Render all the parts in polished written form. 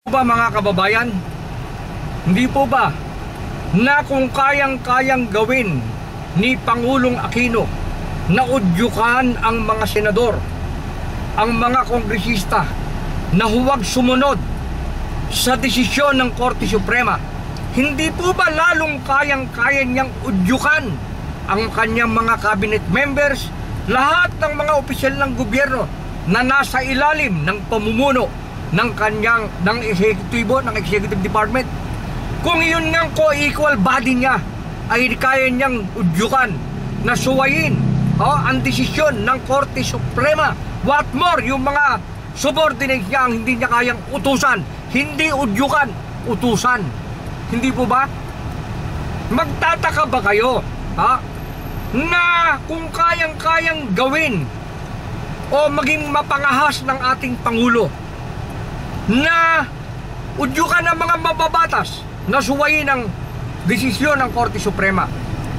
Ba mga kababayan, hindi po ba na kung kayang-kayang gawin ni Pangulong Aquino na udyukan ang mga senador, ang mga kongresista na huwag sumunod sa desisyon ng Korte Suprema, hindi po ba lalong kayang-kaya niyang udyukan ang kanyang mga cabinet members, lahat ng mga opisyal ng gobyerno na nasa ilalim ng pamumuno ng executive department? Kung yun ngang co-equal body niya ay kaya niyang udyukan na suwayin ang desisyon ng Korte Suprema, what more yung mga subordinates niya ang hindi niya kayang utusan, hindi udyukan, utusan. Hindi po ba? Magtataka ba kayo na kung kayang-kayang gawin o maging mapangahas ng ating Pangulo na udyukan ng mga mababatas na suwayin ang desisyon ng Korte Suprema,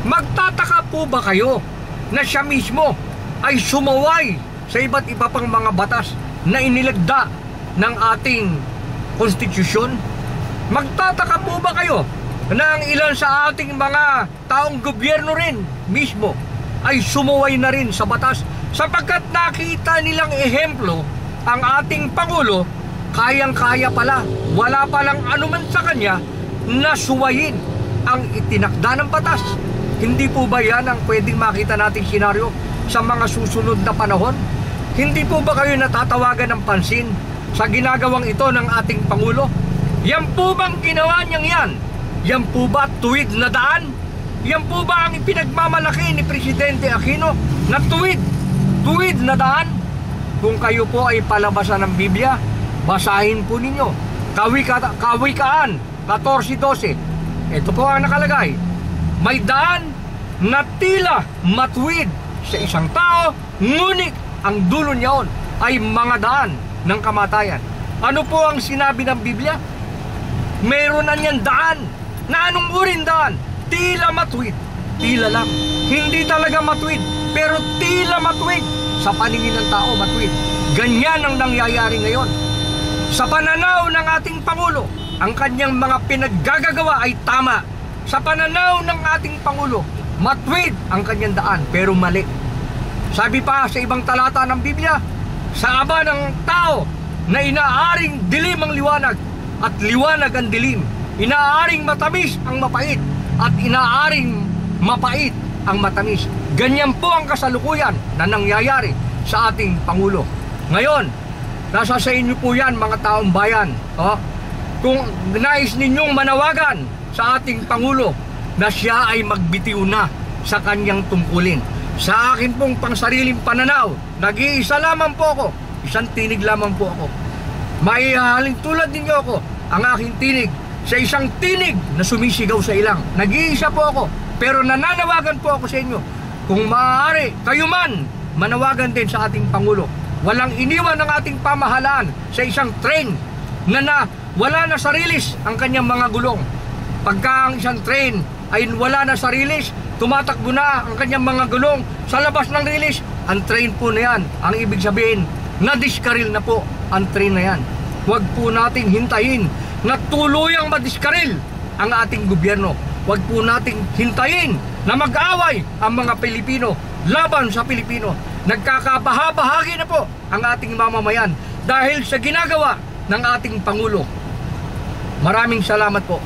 magtataka po ba kayo na siya mismo ay sumaway sa iba't iba pang mga batas na inilagda ng ating konstitusyon? Magtataka po ba kayo na ang ilan sa ating mga taong gobyerno rin mismo ay sumaway na rin sa batas sapagkat nakita nilang ehemplo ang ating Pangulo, kayang-kaya pala, wala palang anuman sa kanya na suwayin ang itinakda ng batas. Hindi po ba yan ang pwedeng makita nating senaryo sa mga susunod na panahon? Hindi po ba kayo natatawagan ng pansin sa ginagawang ito ng ating Pangulo? Yan po bang ginawa niyang yan? Yan po ba tuwid na daan? Yan po ba ang ipinagmamalaki ni Presidente Aquino na tuwid na daan? Kung kayo po ay palabasan ng Biblia, basahin po ninyo Kawikaan 14:12. Ito po ang nakalagay: may daan na tila matuwid sa isang tao, ngunit ang dulo niyaon ay mga daan ng kamatayan. Ano po ang sinabi ng Biblia? Meron na niyan daan. Na anong uring daan? Tila matuwid. Tila lang. Hindi talaga matuwid, pero tila matuwid. Sa paningin ng tao, matuwid. Ganyan ang nangyayari ngayon. Sa pananaw ng ating Pangulo, ang kanyang mga pinaggagawa ay tama. Sa pananaw ng ating Pangulo, matuwid ang kanyang daan, pero mali. Sabi pa sa ibang talata ng Biblia, sa aba ng tao na inaaring dilim ang liwanag at liwanag ang dilim, inaaring matamis ang mapait at inaaring mapait ang matamis. Ganyan po ang kasalukuyan na nangyayari sa ating Pangulo. Ngayon, nasa sa inyo po yan, mga taong bayan. Kung nais ninyong manawagan sa ating Pangulo na siya ay magbitiw na sa kanyang tungkulin. Sa akin pong pangsariling pananaw, nag-iisa lamang po ako, isang tinig lamang po ako. Maihahalin tulad ninyo ako ang aking tinig sa isang tinig na sumisigaw sa ilang. Nag-iisa po ako, pero nananawagan po ako sa inyo. Kung maaari, kayo man, manawagan din sa ating Pangulo. Walang iniwan ng ating pamahalaan sa isang train na wala na sa release ang kanyang mga gulong. Pagka ang isang train ay wala na sa release, tumatakbo na ang kanyang mga gulong sa labas ng release, ang train po na yan, ang ibig sabihin, na-discarril na po ang train na yan. Huwag po nating hintayin na tuluyang madiskaril ang ating gobyerno. Huwag po nating hintayin na mag-away ang mga Pilipino laban sa Pilipino. Nagkakabahabahagi na po ang ating mamamayan dahil sa ginagawa ng ating Pangulo. Maraming salamat po.